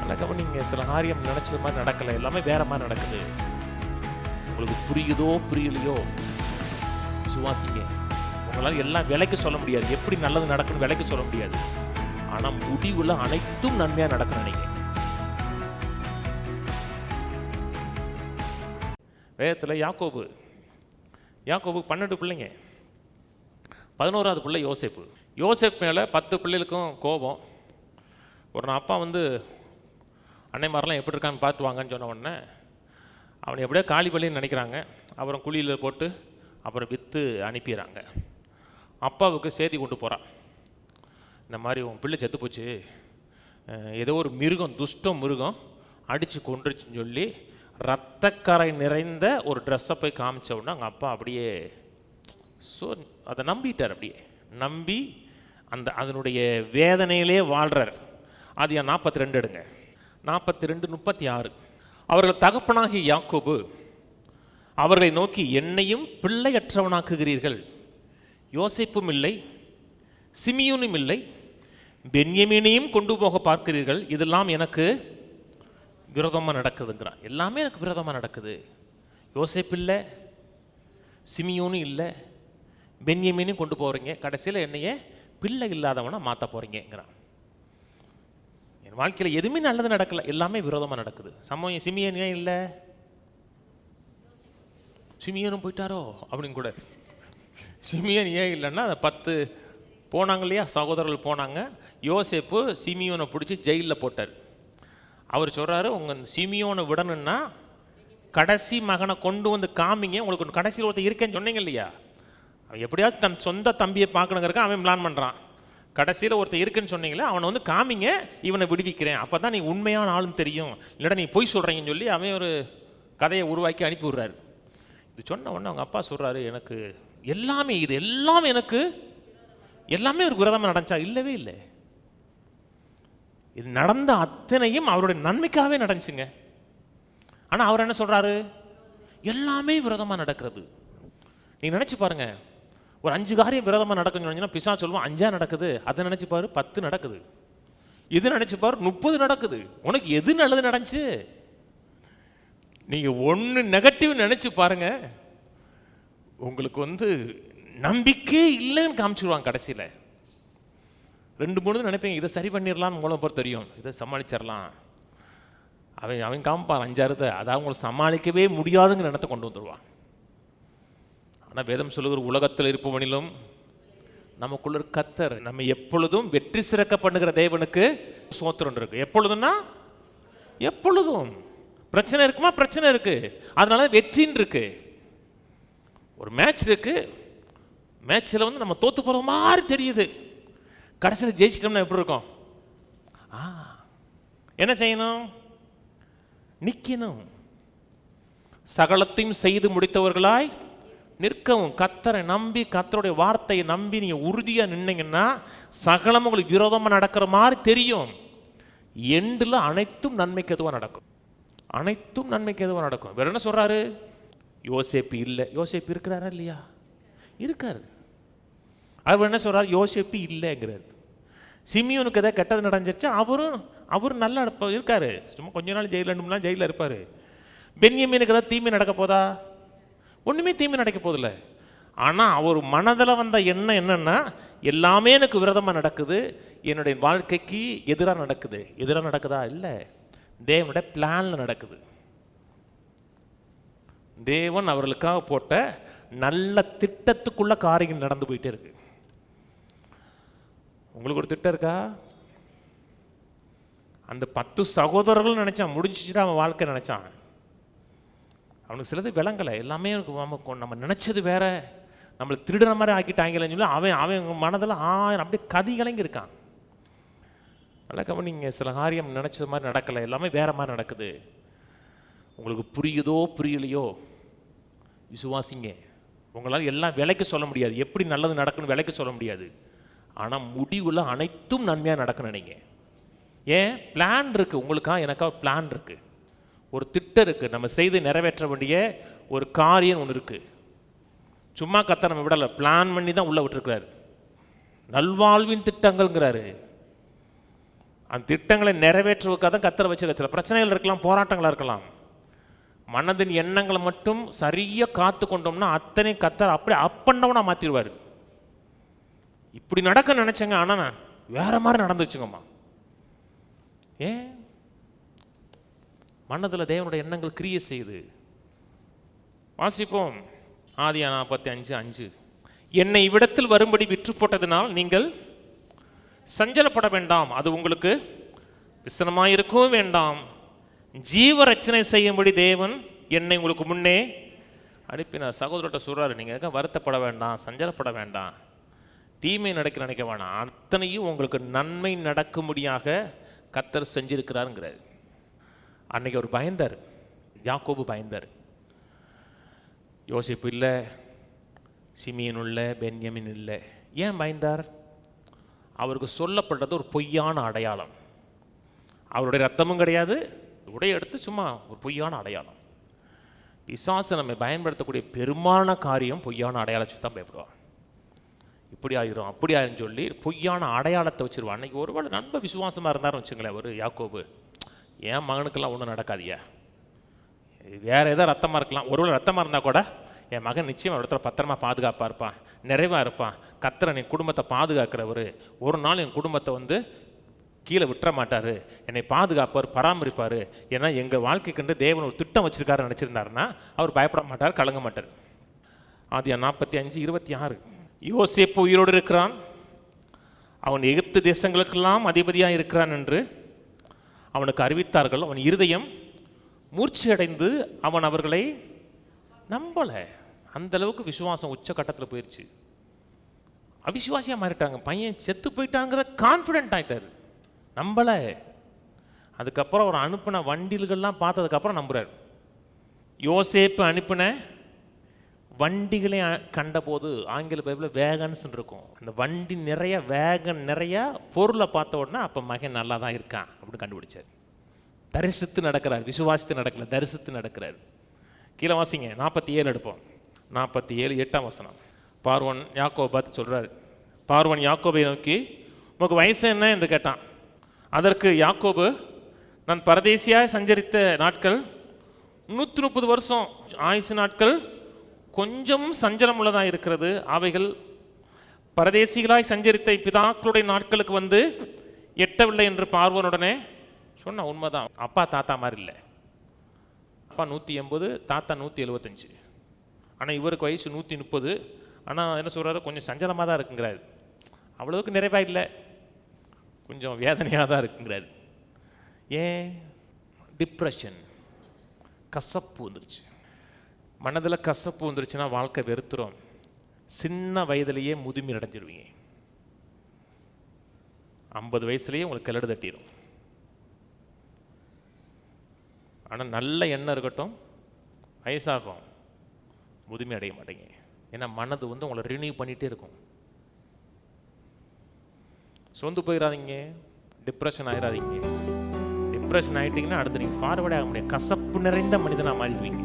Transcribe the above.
நடக்க நீங்கள் சில காரியம் நினச்சது மாதிரி நடக்கலை, எல்லாமே வேற மாதிரி நடக்குது. உங்களுக்கு புரியுதோ புரியலையோ விசுவாசிங்க. உங்களால் எல்லாம் விலைக்கு சொல்ல முடியாது, எப்படி நல்லது நடக்குன்னு விலைக்கு சொல்ல முடியாது. ஆனால் முடிவுல அனைத்தும் நன்மையாக நடக்கும் நினைக்கிறேன். வேதத்தில் யாக்கோபு 12 பிள்ளைங்க, 11வது பிள்ளை யோசேப்பு. யோசேப் மேலே 10 பிள்ளைகளுக்கும் கோபம். ஒரு அப்பா அன்னைமாரெலாம் எப்படி இருக்கான்னு பார்த்து வாங்கன்னு சொன்ன உடனே அவனை எப்படியோ காலி பள்ளின்னு நினைக்கிறாங்க. அப்புறம் குழியில் போட்டு அப்புறம் விற்று அனுப்பிடுறாங்க. அப்பாவுக்கு செய்தி கொண்டு போகிறான், இந்த மாதிரி உன் பிள்ளை செத்து போச்சு, ஏதோ ஒரு மிருகம், துஷ்ட மிருகம் அடித்து கொண்டுருச்சுன்னு சொல்லி ரத்தக்கரை நிறைந்த ஒரு ட்ரெஸ்ஸை போய் காமிச்ச உடனே அவங்க அப்பா அப்படியே அதை நம்பிட்டார். அப்படியே நம்பி அதனுடைய வேதனையிலே வாழ்கிறார். அது 42 எடுங்க, 42:36. அவர்கள் தகப்பனாகிய யாக்கோபு அவர்களை நோக்கி, என்னையும் பிள்ளையற்றவனாக்குகிறீர்கள், யோசேப்பும் இல்லை, சிமியோனும் இல்லை, பென்யமீனையும் கொண்டு போக பார்க்கிறீர்கள், இதெல்லாம் எனக்கு விரோதமாக நடக்குதுங்கிறான். எல்லாமே எனக்கு விரோதமாக நடக்குது. யோசேப்பு இல்லை, சிமியோனும் இல்லை, பென்யமீனையும் கொண்டு போகிறீங்க, கடைசியில் என்னையே பிள்ளை இல்லாதவனா மாற்ற போகிறீங்கிறான். என் வாழ்க்கையில் எதுவுமே நல்லது நடக்கலை, எல்லாமே விரோதமாக நடக்குது. சிமியன் ஏன் இல்லை, சிமியனும் போயிட்டாரோ அப்படின்னு கூட. சிமியன் ஏன் இல்லைன்னா 10 போனாங்க இல்லையா, சகோதரர்கள் போனாங்க. யோசேப்பு சிமியோனை பிடிச்சி ஜெயிலில் போட்டார். அவர் சொல்கிறாரு, உங்கள் சிமியோனை விடணுன்னா கடைசி மகனை கொண்டு வந்து காமிங்க, உங்களுக்கு கடைசியில் ஒருத்தர் இருக்கேன்னு சொன்னீங்க இல்லையா. அவன் எப்படியாவது தன் சொந்த தம்பியை பார்க்கணுங்கிறக்க அவன் பிளான் பண்ணுறான். கடைசியில் ஒருத்தர் இருக்குன்னு சொன்னீங்களே, அவனை வந்து காமிங்க, இவனை விடுவிக்கிறேன், அப்போ தான் நீ உண்மையான ஆளுன்னு தெரியும், இல்லைடா நீ பொய் சொல்கிறீங்கன்னு சொல்லி அவன் ஒரு கதையை உருவாக்கி அனுப்பி விடுறாரு. இது சொன்ன உடனே அவங்க அப்பா சொல்கிறாரு, எனக்கு எல்லாமே இது எல்லாமே எனக்கு எல்லாமே ஒரு விரோதமாக நடந்துச்சா? இல்லவே இல்லை. இது நடந்த அத்தனையும் அவருடைய நன்மைக்காகவே நடந்துச்சுங்க. ஆனால் அவர் என்ன சொல்கிறாரு, எல்லாமே விரோதமாக நடக்கிறது. நீங்கள் நினச்சி பாருங்க, ஒரு 5 காரியம் விரோதமாக நடக்குன்னு சொன்னீங்கன்னா பிசாசு சொல்லுவோம் 5 நடக்குது. அதை நினச்சி பாரு 10 நடக்குது. இது நினச்சி பாரு 30 நடக்குது. உனக்கு எது நல்லது நடந்துச்சு? நீங்கள் 1 நெகட்டிவ் நினச்சி பாருங்க, உங்களுக்கு நம்பிக்கை இல்லைன்னு காமிச்சிடுவாங்க. கடைசியில் 2-3 நினைப்பீங்க, இதை சரி பண்ணிடலான்னு மூலம் போகிற தெரியும், இதை சமாளிச்சிடலாம். அவன் காமிப்பான் 5-6, அதை அவங்களை சமாளிக்கவே முடியாதுங்கிற இடத்தை கொண்டு வந்துடுவான். ஆனால் வேதம் சொல்லுகிற உலகத்தில் இருப்பவனிலும் நமக்குள்ள கர்த்தர், நம்ம எப்பொழுதும் வெற்றி சிறக்க பண்ணுகிற தேவனுக்கு ஸ்தோத்திரம் இருக்கு. எப்பொழுதும்னா எப்பொழுதும். பிரச்சனை இருக்குமா? பிரச்சனை இருக்கு, அதனால வெற்றின்னு இருக்கு. ஒரு மேட்ச் இருக்கு, மேட்ச்சில் நம்ம தோத்து போகிற மாதிரி தெரியுது, கடைசியில் ஜெயிச்சிட்டோம்னா எப்படி இருக்கும்? என்ன செய்யணும்? நிற்கணும். சகலத்தையும் செய்து முடித்தவர்களாய் நிற்கவும். கர்த்தரை நம்பி, கர்த்தருடைய வார்த்தையை நம்பி நீங்கள் உறுதியாக நின்னீங்கன்னா சகலம் உங்களுக்கு விரோதமாக நடக்கிற மாதிரி தெரியும். எண்டில் அனைத்தும் நன்மைக்கு எதுவாக நடக்கும். அனைத்தும் நன்மைக்கு எதுவாக நடக்கும். வேற என்ன சொல்கிறாரு? யோசேப்பு இல்லை. யோசேப்பு இருக்கிறாரா இல்லையா? இருக்காரு. அவர் என்ன சொல்கிறார்? யோசேப்பு இல்லைங்கிறார். சிமியோனுக்கு எதாவது கெட்டது நடந்துருச்சு, அவரும் நல்லா இருக்காரு. சும்மா கொஞ்ச நாள் ஜெயிலில் இருப்பார். பென்யமீனுக்கு ஏதாவது தீமை நடக்க போதா? ஒன்றுமே தீமை நடக்க போதில்லை. ஆனால் அவர் மனதில் வந்த எண்ணம் என்னன்னா, எல்லாமே எனக்கு விரோதமாக நடக்குது, என்னுடைய வாழ்க்கைக்கு எதிராக நடக்குது. எதிராக நடக்குதா? இல்லை, தேவனுடைய பிளானில் நடக்குது. தேவன் அவர்களுக்காக போட்ட நல்ல திட்டத்துக்குள்ள காரியம் நடந்து போயிட்டே இருக்கு. உங்களுக்கு ஒரு திட்டம் இருக்கா? அந்த 10 சகோதரர்கள் நினைச்சான் முடிஞ்சிச்சுட்டு அவன் வாழ்க்கை நினைச்சான். அவனுக்கு சிலது விளங்கலை. எல்லாமே நம்ம நினைச்சது வேற, நம்மளை திருடுற மாதிரி ஆக்கிட்டாங்கன்னு சொல்லி அவன் மனதில் 1000 அப்படியே கதி கலங்கி இருக்கான். நல்லா கவனிங்க, சில காரியம் நினைச்சது மாதிரி நடக்கலை, எல்லாமே வேற மாதிரி நடக்குது. உங்களுக்கு புரியுதோ புரியலையோ விசுவாசிங்க. உங்களால் எல்லாம் விலைக்கு சொல்ல முடியாது, எப்படி நல்லது நடக்குன்னு விலைக்கு சொல்ல முடியாது. ஆனால் முடிவில் அனைத்தும் நன்மையாக நடக்குன்னு நினைங்க. ஏன்? பிளான் இருக்குது உங்களுக்காக, எனக்காக பிளான் இருக்குது, ஒரு திட்டம் இருக்குது. நம்ம செய்து நிறைவேற்ற வேண்டிய ஒரு காரியம் ஒன்று இருக்குது. சும்மா கத்த நம்ம விடலை, பிளான் பண்ணி தான் உள்ளே விட்டுருக்கிறாரு. நல்வாழ்வின் திட்டங்கள்ங்கிறாரு. அந்த திட்டங்களை நிறைவேற்றுவதற்காக தான் கத்தரை வச்சிருக்க. சில பிரச்சனைகள் இருக்கலாம், போராட்டங்களாக இருக்கலாம். மனதின் எண்ணங்களை மட்டும் சரியாக காத்து கொண்டோம்னா அத்தனை கத்தர் அப்படியே அப்பண்டவனா மாற்றிடுவார். இப்படி நடக்க நினைச்சேங்க, ஆனால் நான் வேற மாதிரி நடந்துச்சுங்கம்மா. ஏன்? மனதில் தேவனுடைய எண்ணங்கள் கிரியை செய்யுது. வாசிப்போம் ஆதியா 45:5. என்னை இவ்விடத்தில் வரும்படி விற்று போட்டதினால் நீங்கள் சஞ்சலப்பட வேண்டாம், அது உங்களுக்கு விசனமாயிருக்கவும் வேண்டாம். ஜீவ ரட்சனை செய்யும்படி தேவன் என்னை உங்களுக்கு முன்னே அனுப்பினார். சகோதரர்கிட்ட சொல்றாரு, நீங்கள் வருத்தப்பட வேண்டாம், சஞ்சலப்பட வேண்டாம், தீமை நினைக்க வேணாம், அத்தனையும் உங்களுக்கு நன்மை நடக்கும்படியாக கர்த்தர் செஞ்சிருக்கிறாருங்கிறார். அன்னைக்கு அவர் பயந்தார், யாக்கோபு பயந்தார். யோசேப்பு இல்லை, சிமியன் இல்லை, பென்யமின் இல்லை. ஏன் பயந்தார்? அவருக்கு சொல்லப்பட்டது ஒரு பொய்யான அடையாளம். அவருடைய ரத்தமும் கிடையாது, உடைய எடுத்து சும்மா ஒரு பொய்யான அடையாளம். பிசாசு நம்ம பயன்படுத்தக்கூடிய பெரும்பாலான காரியம் பொய்யான அடையாளத்தை தான் பயப்படுவான். இப்படி ஆகிரும் அப்படி ஆயிரும் சொல்லி பொய்யான அடையாளத்தை வச்சிருவான். அன்னைக்கு ஒருவேளை நண்ப விசுவாசமாக இருந்தாருன்னு வச்சுங்களேன், ஒரு யாக்கோபு, என் மகனுக்கெல்லாம் ஒன்றும் நடக்காதியா, வேறு ஏதோ ரத்தமாக இருக்கலாம், ஒருவேளை ரத்தமாக இருந்தால் கூட என் மகன் நிச்சயம் இடத்துல பத்திரமா பாதுகாப்பாக இருப்பான், நிறைவாக இருப்பான், கர்த்தர் என் குடும்பத்தை பாதுகாக்கிறவர், ஒரு நாள் என் குடும்பத்தை கீழே விட்டுற மாட்டார், என்னை பாதுகாப்பார், பராமரிப்பார், ஏன்னா எங்கள் வாழ்க்கைக்கு தேவன் ஒரு திட்டம் வச்சிருக்காரு நினச்சிருந்தாருன்னா அவர் பயப்பட மாட்டார், கலங்க மாட்டார். ஆதியா 45:26. யோசேப்பு உயிரோடு இருக்கிறான், அவன் எகிப்து தேசங்களுக்கெல்லாம் அதிபதியாக இருக்கிறான் என்று அவனுக்கு அறிவித்தார்கள். அவன் இருதயம் மூர்ச்சியடைந்து அவன் அவர்களை நம்பலை. அந்த அளவுக்கு விசுவாசம் உச்சகட்டத்தில் போயிடுச்சு. அவிசுவாசியாக மாறிட்டாங்க. பையன் செத்து போயிட்டாங்கிற கான்ஃபிடென்ட் ஆகிட்டார், நம்பலை. அதுக்கப்புறம் அவர் அனுப்பின வண்டிகள்லாம் பார்த்ததுக்கப்புறம் நம்புறார். யோசேப்பு அனுப்பின வண்டிகளை கண்டபோது, ஆங்கில பைபிளில் வேகன்ஸ் இருக்கும், அந்த வண்டி நிறைய வேகன் நிறைய பொருளை பார்த்த உடனே அப்போ மகன் நல்லா தான் இருக்கான் அப்படின்னு கண்டுபிடிச்சார். தரிசித்து நடக்கிறார், விசுவாசித்து நடக்கல, தரிசித்து நடக்கிறார். கீழே வாசிங்க, 47 எடுப்போம். 47:8. பார்வன் யாக்கோபை பார்த்து சொல்கிறார். பார்வன் யாக்கோபை நோக்கி, உனக்கு வயசு என்ன என்று கேட்டான். அதற்கு யாக்கோபு, நான் பரதேசியாக சஞ்சரித்த நாட்கள் 130 வருஷம், ஆயுசு நாட்கள் கொஞ்சம் சஞ்சலம் உள்ளதாக இருக்கிறது, அவைகள் பரதேசிகளாய் சஞ்சரித்த பிதாக்களுடைய நாட்களுக்கு எட்டவில்லை என்று பார்வனுடனே சொன்ன. உண்மைதான், அப்பா தாத்தா மாதிரி இல்லை. அப்பா 180, தாத்தா 175. ஆனால் இவருக்கு வயசு 130. ஆனால் என்ன சொல்கிறாரு, கொஞ்சம் சஞ்சலமாக தான் இருக்குங்கிறாரு. அவ்வளோவுக்கு நிறைவாக இல்லை, கொஞ்சம் வேதனையாக தான் இருக்குங்கிறாரு. ஏன்? டிப்ரெஷன், கசப்பு வந்துருச்சு. மனதில் கசப்பு வந்துருச்சுன்னா வாழ்க்கை வெறுத்துரும். சின்ன வயதிலேயே முதுமை அடைஞ்சிடுவீங்க. 50 வயசுலேயே உங்களுக்கு கிளடு தட்டிடும். ஆனால் நல்ல எண்ணம் இருக்கட்டும், வயசாகும், முதுமை அடைய மாட்டேங்க. ஏன்னா மனது உங்களை ரினியூ பண்ணிகிட்டே இருக்கும். சொந்து போயிடாதீங்க, டிப்ரெஷன் ஆயிடாதீங்க. டிப்ரெஷன் ஆகிட்டிங்கன்னா அடுத்து நீங்கள் ஃபார்வர்டே ஆக முடியாது, கசப்பு நிறைந்த மனிதனாக மாறிடுவீங்க.